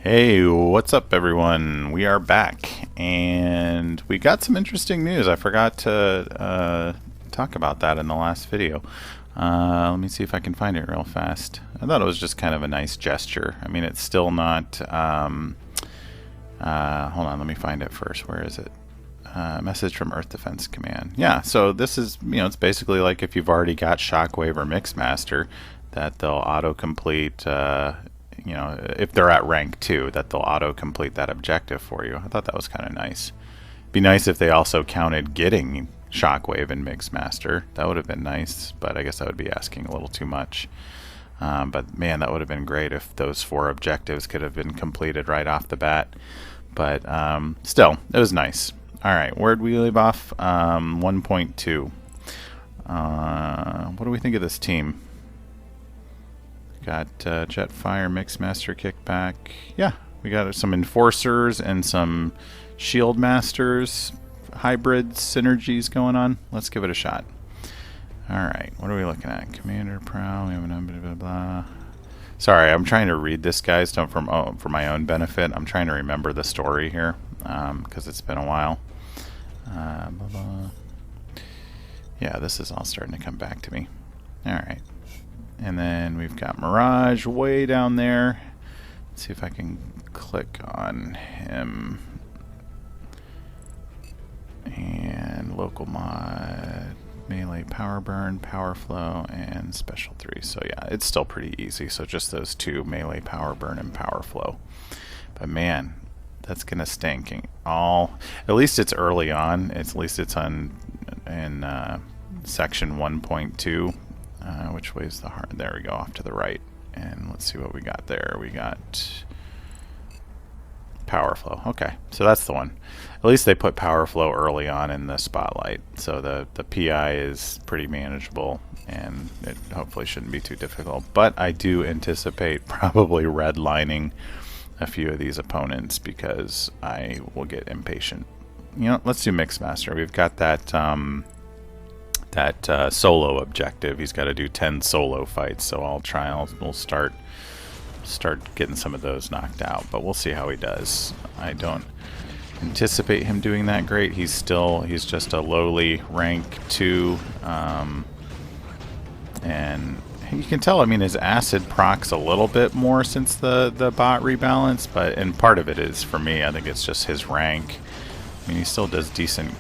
Hey, what's up everyone? We are back and we got some interesting news. I forgot to talk about that in the last video. Let me see if I can find it real fast. I thought it was just kind of a nice gesture. I mean, it's still not... hold on, let me find it first. Where is it? Message from Earth Defense Command. Yeah, so this is, it's basically like if you've already got Shockwave or Mixmaster, that they'll autocomplete, if they're at rank 2, that they'll autocomplete that objective for you. I thought that was kind of nice. Be nice if they also counted getting Shockwave and Mixmaster. That would have been nice, but I guess I would be asking a little too much. But man, that would have been great if those 4 objectives could have been completed right off the bat. But still, it was nice. Alright, where'd we leave off? 1.2. What do we think of this team? Got Jetfire, Mixmaster, Kickback. Yeah, we got some Enforcers and some Shield Masters, hybrid synergies going on. Let's give it a shot. Alright, what are we looking at? Commander, Prow, we have an blah, blah, blah. Sorry, I'm trying to read this, guys, for my own benefit. I'm trying to remember the story here, because it's been a while. Blah, blah. Yeah, this is all starting to come back to me. Alright. And then we've got Mirage way down there. Let's see if I can click on him. And local mod, melee power burn, power flow, and special 3. So yeah, it's still pretty easy. So just those 2, melee power burn and power flow. But man, that's gonna stink. At least it's early on. At least it's on in section 1.2. Which way is the heart? There we go, off to the right. And let's see what we got there. We got power flow. Okay, so that's the one. At least they put power flow early on in the spotlight. So the PI is pretty manageable, and it hopefully shouldn't be too difficult. But I do anticipate probably redlining a few of these opponents because I will get impatient. Let's do Mixmaster. We've got that solo objective. He's got to do 10 solo fights, so we'll start getting some of those knocked out, but we'll see how he does. I don't anticipate him doing that great. He's just a lowly rank 2, and you can tell, I mean, his acid procs a little bit more since the bot rebalance, and part of it is, for me, I think it's just his rank. I mean, he still does decent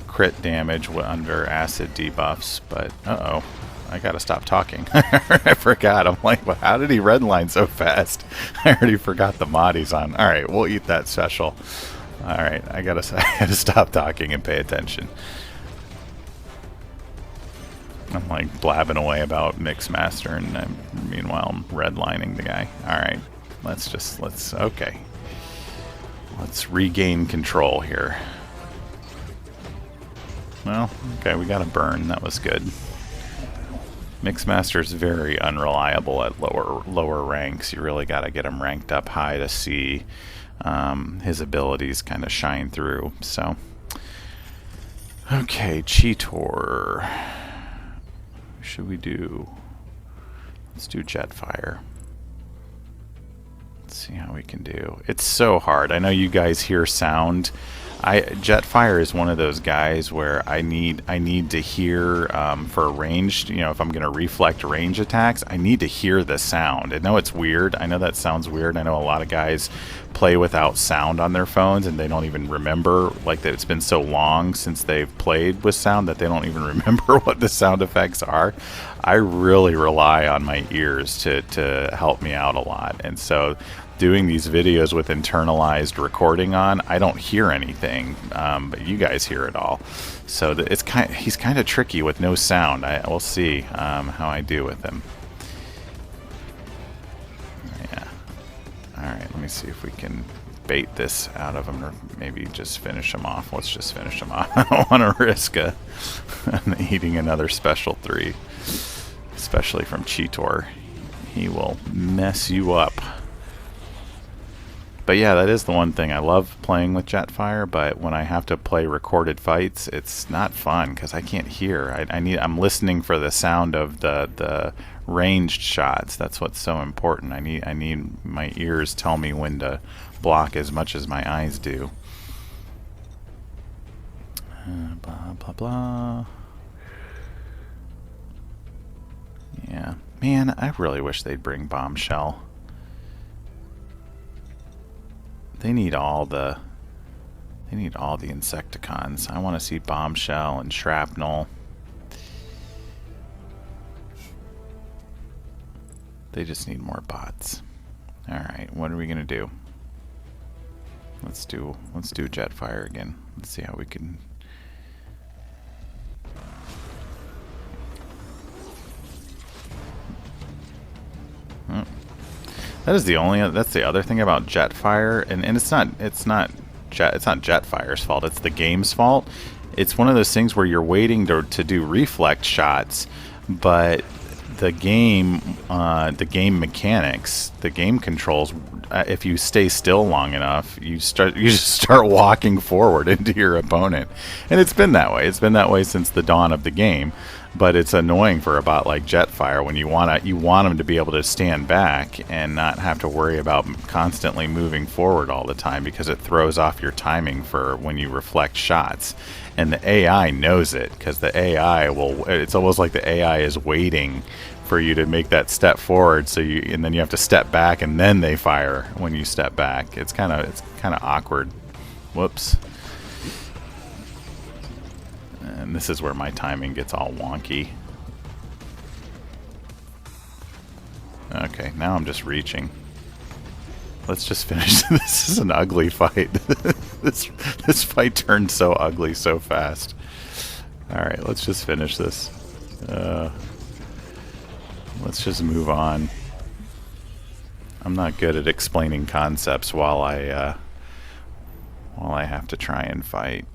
crit damage under acid debuffs, but uh-oh, I gotta stop talking. I forgot. I'm like, well, how did he redline so fast? I already forgot the mod he's on. Alright, we'll eat that special. Alright, I gotta stop talking and pay attention. I'm like blabbing away about Mixmaster, and meanwhile I'm redlining the guy. Alright, okay. Let's regain control here. Well, okay, we got a burn. That was good. Mixmaster's very unreliable at lower ranks. You really got to get him ranked up high to see his abilities kind of shine through. So, okay, Cheetor. What should we do? Let's do Jetfire. Let's see how we can do. It's so hard. I know you guys hear sound. Jetfire is one of those guys where I need to hear for ranged, if I'm going to reflect range attacks, I need to hear the sound. I know it's weird. I know that sounds weird. I know a lot of guys play without sound on their phones and they don't even remember, like, that it's been so long since they've played with sound that they don't even remember what the sound effects are. I really rely on my ears to help me out a lot. And so doing these videos with internalized recording on, I don't hear anything, but you guys hear it all. So he's kind of tricky with no sound. We'll see how I do with him. Yeah. All right, let me see if we can bait this out of him, or maybe just finish him off. Let's just finish him off. I don't want to risk eating another special 3, especially from Cheetor. He will mess you up. But yeah, that is the one thing. I love playing with Jetfire, but when I have to play recorded fights, it's not fun because I can't hear. I'm listening for the sound of the ranged shots. That's what's so important. I need my ears tell me when to block as much as my eyes do. Blah blah blah. Yeah, man, I really wish they'd bring Bombshell. They need all the Insecticons. I want to see Bombshell and Shrapnel. They just need more bots. Alright, what are we gonna do? Let's do Jetfire again. Let's see how we can. Oh. That's the other thing about Jetfire, and it's not Jetfire's fault, it's the game's fault. It's one of those things where you're waiting to do reflect shots, but the game mechanics, the game controls, if you stay still long enough, you just start walking forward into your opponent. And it's been that way. It's been that way since the dawn of the game. But it's annoying for a bot like Jetfire when you want them to be able to stand back and not have to worry about constantly moving forward all the time, because it throws off your timing for when you reflect shots. And the AI knows it, because the AI it's almost like the AI is waiting for you to make that step forward, and then you have to step back and then they fire when you step back. It's kind of awkward. Whoops. And this is where my timing gets all wonky. Okay, now I'm just reaching. Let's just finish. This is an ugly fight. This fight turned so ugly so fast. Alright, let's just finish this. Let's just move on. I'm not good at explaining concepts while I have to try and fight.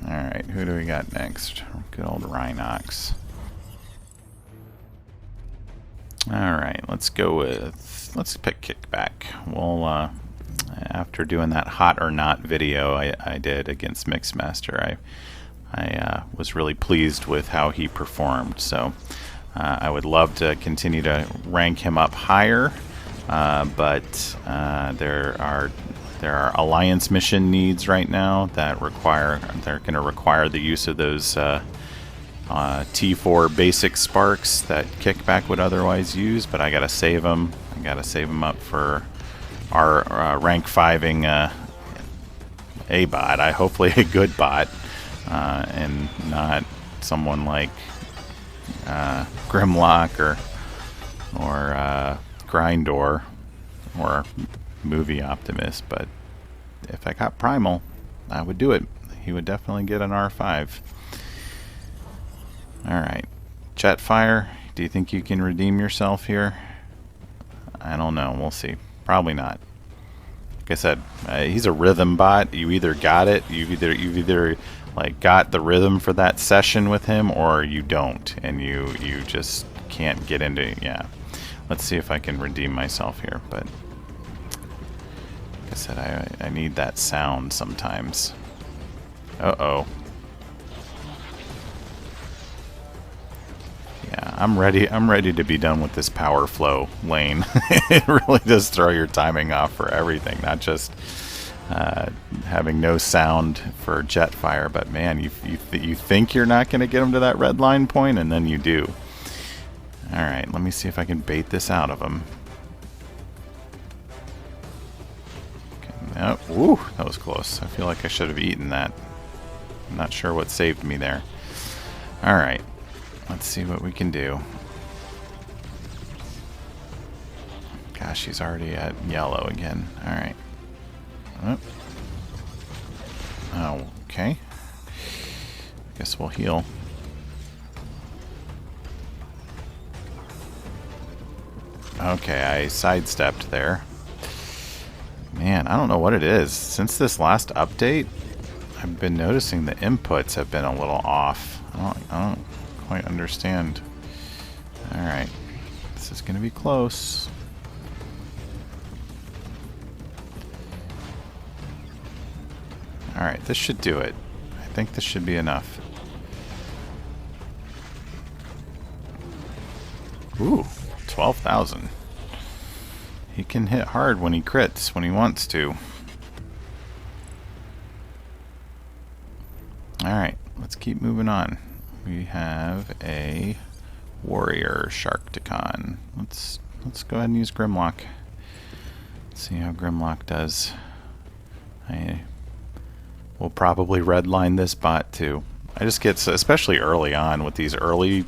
Alright, who do we got next? Good old Rhinox. Alright, let's pick Kickback. Well, after doing that hot or not video I did against Mixmaster, I was really pleased with how he performed. So I would love to continue to rank him up higher, but there are alliance mission needs right now that they're going to require the use of those T4 basic sparks that Kickback would otherwise use, but I gotta save them. I gotta save them up for our rank 5ing a bot. Hopefully a good bot, and not someone like Grimlock or Grindor or Movie Optimist. But if I got Primal, I would do it. He would definitely get an R5. Alright, Jetfire, do you think you can redeem yourself here? I don't know, we'll see. Probably not. Like I said, he's a rhythm bot. You either got it, you've either like got the rhythm for that session with him, or you don't, and you just can't get into it. Yeah. Let's see if I can redeem myself here, but like I said, I need that sound sometimes. Uh-oh. Yeah, I'm ready to be done with this power flow lane. It really does throw your timing off for everything, not just having no sound for Jetfire, but man, you think you're not going to get him to that red line point, and then you do. Alright, let me see if I can bait this out of him. Okay, ooh, that was close. I feel like I should have eaten that. I'm not sure what saved me there. Alright. Let's see what we can do. Gosh, he's already at yellow again. Alright. Oh, okay. Guess we'll heal. Okay, I sidestepped there. Man, I don't know what it is. Since this last update, I've been noticing the inputs have been a little off. I don't quite understand. Alright, this is going to be close. Alright, this should do it. I think this should be enough. Ooh, 12,000. He can hit hard when he crits, when he wants to. Alright, let's keep moving on. We have a warrior Sharkticon. Let's go ahead and use Grimlock. Let's see how Grimlock does. We'll probably redline this bot too. I just get, especially early on with these early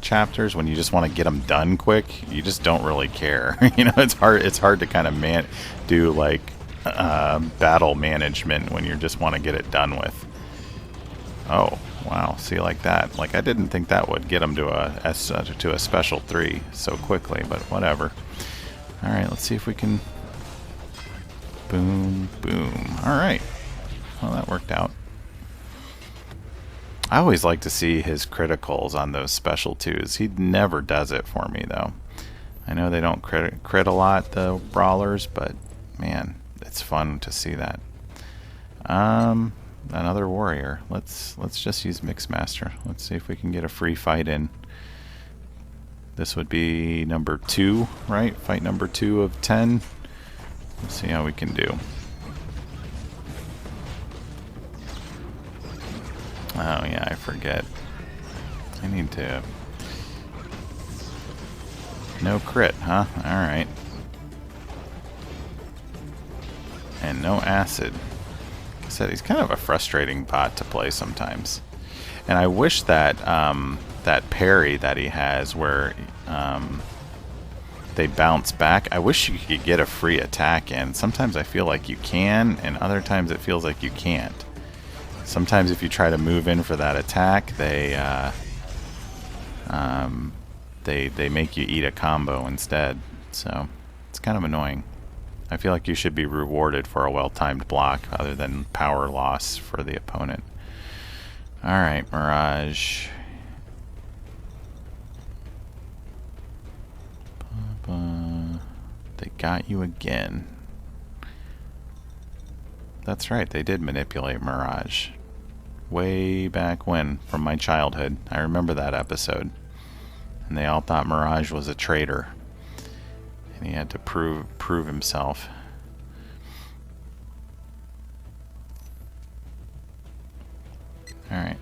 chapters, when you just want to get them done quick, you just don't really care. You know, it's hard to kind of do like battle management when you just want to get it done with. Oh wow, see, like that, like I didn't think that would get them to a special 3 so quickly, but whatever. All right, let's see if we can. Boom, boom. All right, well, that worked out. I always like to see his criticals on those special 2s. He never does it for me, though. I know they don't crit a lot, the brawlers, but man, it's fun to see that. Another warrior. Let's just use Mixmaster. Let's see if we can get a free fight in. This would be number 2, right? Fight number 2 of 10. Let's see how we can do. Oh yeah, I forget. I need to... No crit, huh? Alright. And no acid. Like I said, he's kind of a frustrating bot to play sometimes. And I wish that that parry that he has where they bounce back, I wish you could get a free attack in. Sometimes I feel like you can, and other times it feels like you can't. Sometimes if you try to move in for that attack, they make you eat a combo instead. So it's kind of annoying. I feel like you should be rewarded for a well-timed block other than power loss for the opponent. Alright, Mirage. They got you again. That's right, they did manipulate Mirage. Way back when, from my childhood. I remember that episode. And they all thought Mirage was a traitor. And he had to prove himself. Alright.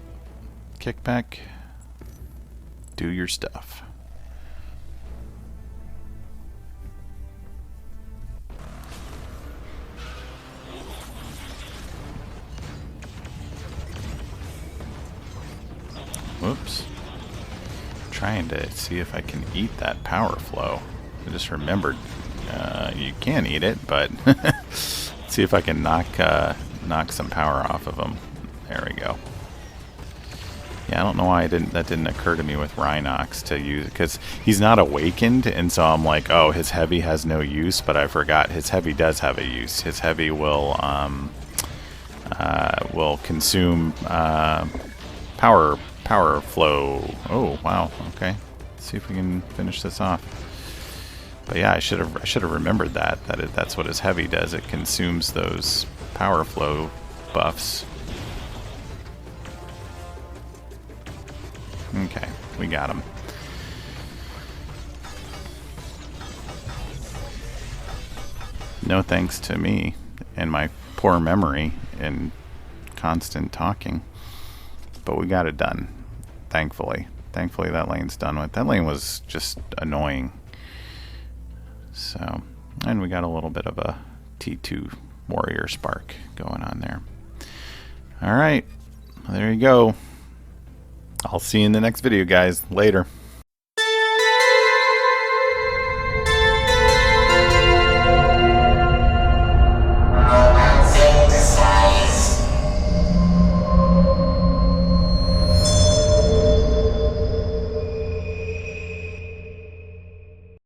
Kick back. Do your stuff. Whoops. Trying to see if I can eat that power flow. I just remembered you can eat it, but let's see if I can knock some power off of him. There we go. Yeah, I don't know why that didn't occur to me with Rhinox to use, because he's not awakened, and so I'm like, oh, his heavy has no use, but I forgot his heavy does have a use. His heavy will consume power flow. Oh wow, okay. Let's see if we can finish this off. But yeah, I should have remembered that's what his heavy does. It consumes those power flow buffs. Okay, we got him. No thanks to me and my poor memory and constant talking. But we got it done, thankfully. Thankfully that lane's done with. That lane was just annoying. So, and we got a little bit of a T2 warrior spark going on there. Alright, there you go. I'll see you in the next video, guys. Later.